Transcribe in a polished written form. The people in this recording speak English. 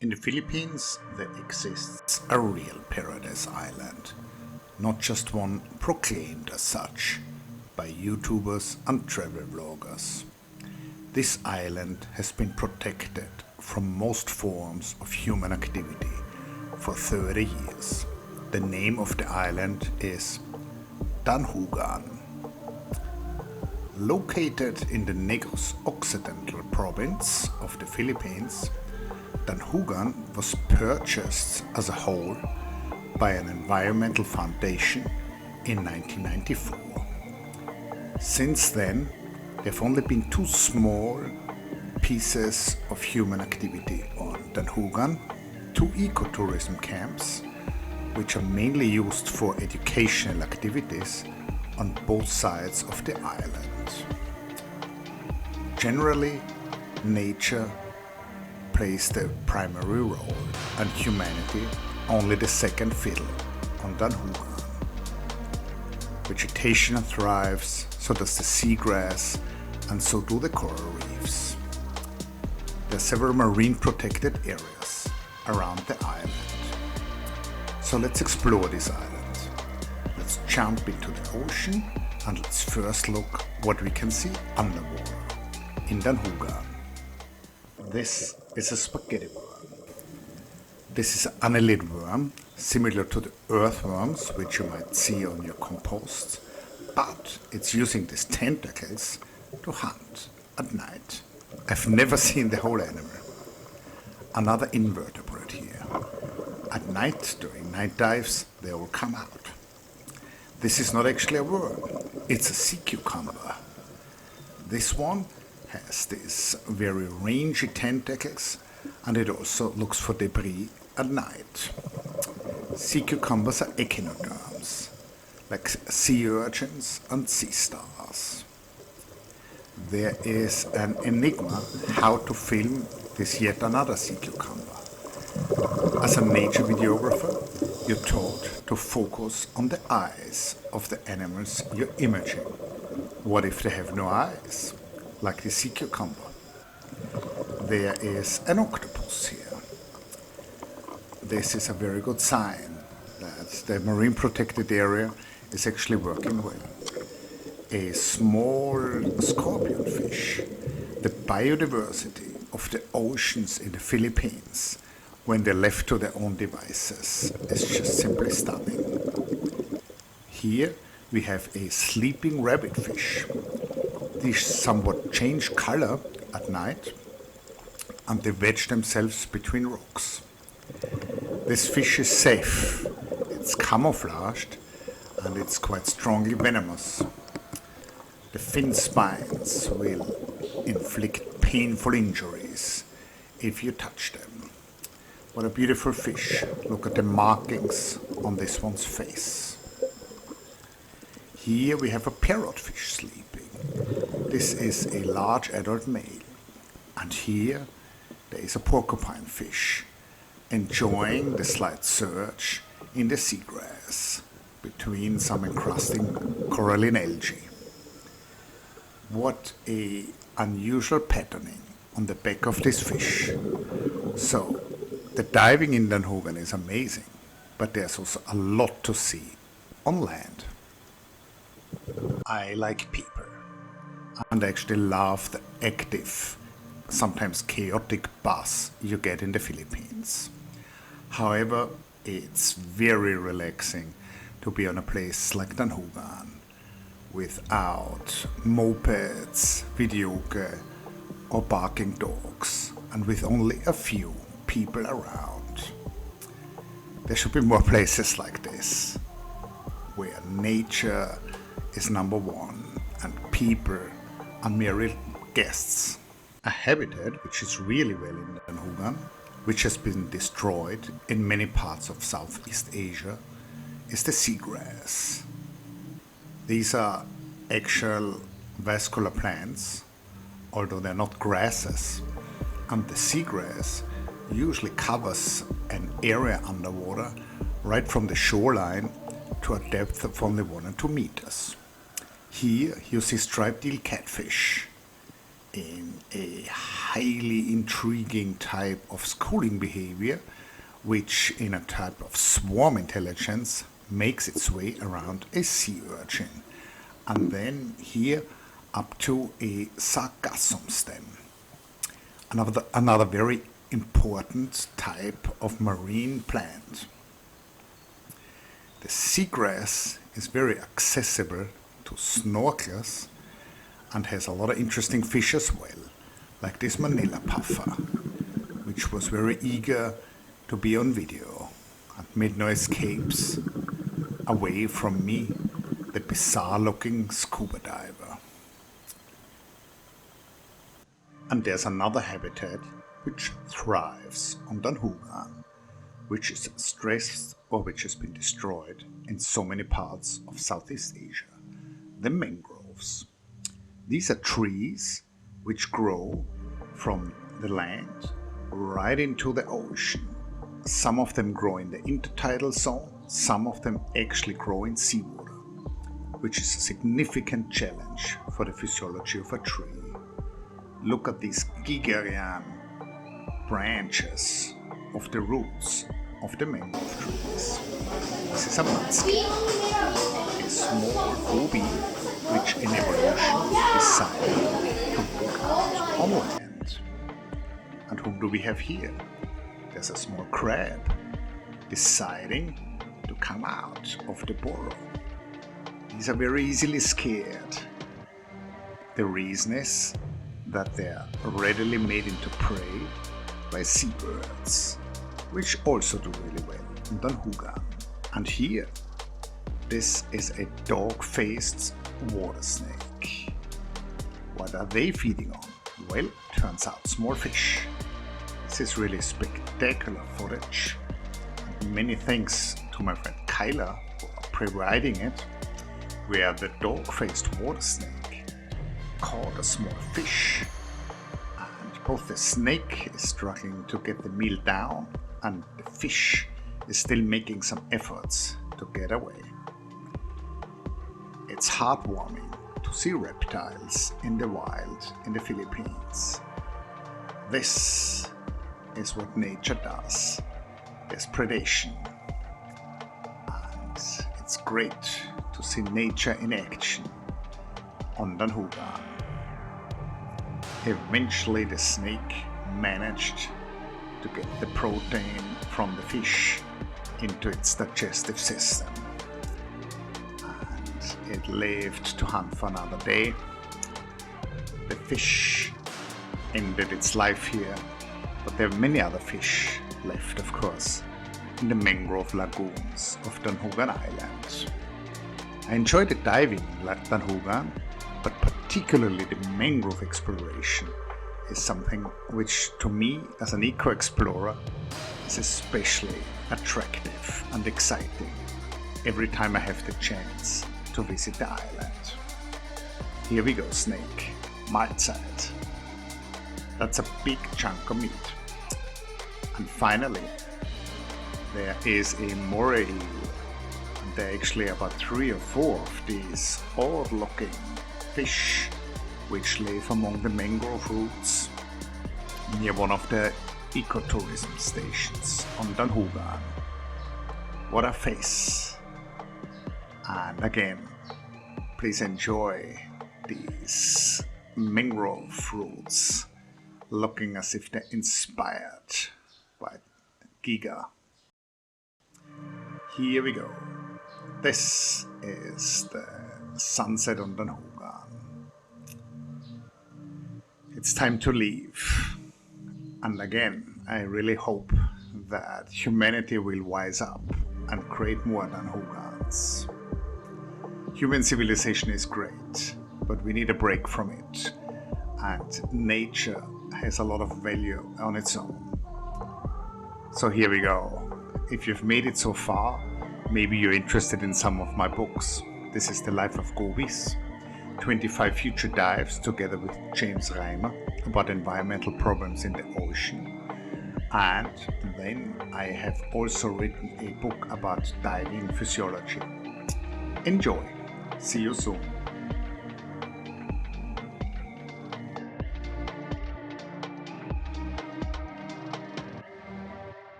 In the Philippines, there exists a real paradise island, not just one proclaimed as such by YouTubers and travel vloggers. This island has been protected from most forms of human activity for 30 years. The name of the island is Danjugan. Located in the Negros Occidental province of the Philippines, Danjugan was purchased as a whole by an environmental foundation in 1994. Since then, there have only been two small pieces of human activity on Danjugan, two ecotourism camps, which are mainly used for educational activities on both sides of the island. Generally, nature plays the primary role and humanity only the second fiddle on Danjugan. Vegetation thrives, so does the seagrass, and so do the coral reefs. There are several marine protected areas around the island. So let's explore this island. Let's jump into the ocean and let's first look what we can see underwater in Danjugan. This is a spaghetti worm. This is an annelid worm, similar to the earthworms which you might see on your compost, but it's using these tentacles to hunt at night. I've never seen the whole animal. Another invertebrate here. At night, during night dives, they all come out. This is not actually a worm, it's a sea cucumber. This one has these very rangy tentacles, and it also looks for debris at night. Sea cucumbers are echinoderms, like sea urchins and sea stars. There is an enigma how to film this yet another sea cucumber. As a nature videographer, you're taught to focus on the eyes of the animals you're imaging. What if they have no eyes, like the sea cucumber? There is an octopus here. This is a very good sign that the marine protected area is actually working well. A small scorpion fish. The biodiversity of the oceans in the Philippines when they're left to their own devices is just simply stunning. Here we have a sleeping rabbitfish. These somewhat change color at night and they wedge themselves between rocks. This fish is safe, it's camouflaged and it's quite strongly venomous. The fin spines will inflict painful injuries if you touch them. What a beautiful fish. Look at the markings on this one's face. Here we have a parrotfish sleeping. This is a large adult male. And here there is a porcupine fish enjoying the slight surge in the seagrass between some encrusting coralline algae. What a unusual patterning on the back of this fish. So, the diving in Danjugan is amazing, but there's also a lot to see on land. I like people, and I actually love the active, sometimes chaotic buzz you get in the Philippines. However, it's very relaxing to be on a place like Danjugan without mopeds, videoke or barking dogs, and with only a few people around. There should be more places like this, where nature is number one and people are merely guests. A habitat which is really well in Danjugan, which has been destroyed in many parts of Southeast Asia, is the seagrass. These are actual vascular plants, although they're not grasses, and the seagrass usually covers an area underwater right from the shoreline to a depth of only 1 or 2 meters. Here you see striped eel catfish, in a highly intriguing type of schooling behavior, which in a type of swarm intelligence makes its way around a sea urchin, and then here up to a sargassum stem. Another very important type of marine plant. The seagrass is very accessible to snorkelers and has a lot of interesting fish as well, like this manila puffer, which was very eager to be on video and made no escapes away from me, the bizarre looking scuba diver. And there's another habitat which thrives on Danjugan, which is stressed or which has been destroyed in so many parts of Southeast Asia, the mangroves. These are trees which grow from the land right into the ocean. Some of them grow in the intertidal zone, some of them actually grow in seawater, which is a significant challenge for the physiology of a tree. Look at these Gigerian branches of the roots of the mangrove trees. This is a mudskin, a small goby which in evolution decided to walk out on land. And whom do we have here? There's a small crab deciding to come out of the burrow. These are very easily scared. The reason is that they are readily made into prey by seabirds, which also do really well in Danjugan. And here, this is a dog-faced water snake. What are they feeding on? Well, turns out small fish. This is really spectacular footage. And many thanks to my friend Kyla for providing it, where the dog-faced water snake caught a small fish. And both the snake is struggling to get the meal down, and the fish is still making some efforts to get away. It's heartwarming to see reptiles in the wild in the Philippines. This is what nature does. There's predation. And it's great to see nature in action on Danjugan. Eventually the snake managed to get the protein from the fish into its digestive system. And it lived to hunt for another day. The fish ended its life here, but there are many other fish left, of course, in the mangrove lagoons of Danjugan Island. I enjoyed the diving in Danjugan, but particularly the mangrove exploration is something which to me as an eco-explorer is especially attractive and exciting every time I have the chance to visit the island. Here we go, snake, mild side. That's a big chunk of meat. And finally, there is a moray eel, and there are actually about 3 or 4 of these odd-looking fish which live among the mangrove roots near one of the ecotourism stations on Danjugan. What a face! And again, please enjoy these mangrove roots looking as if they're inspired by Giga. Here we go. This is the sunset on Danjugan. It's time to leave. And again, I really hope that humanity will wise up and create more Danjugans. Human civilization is great, but we need a break from it. And nature has a lot of value on its own. So here we go. If you've made it so far, maybe you're interested in some of my books. This is The Life of Gobies, 25 future dives together with James Reimer about environmental problems in the ocean. And then I have also written a book about diving physiology. Enjoy. See you soon.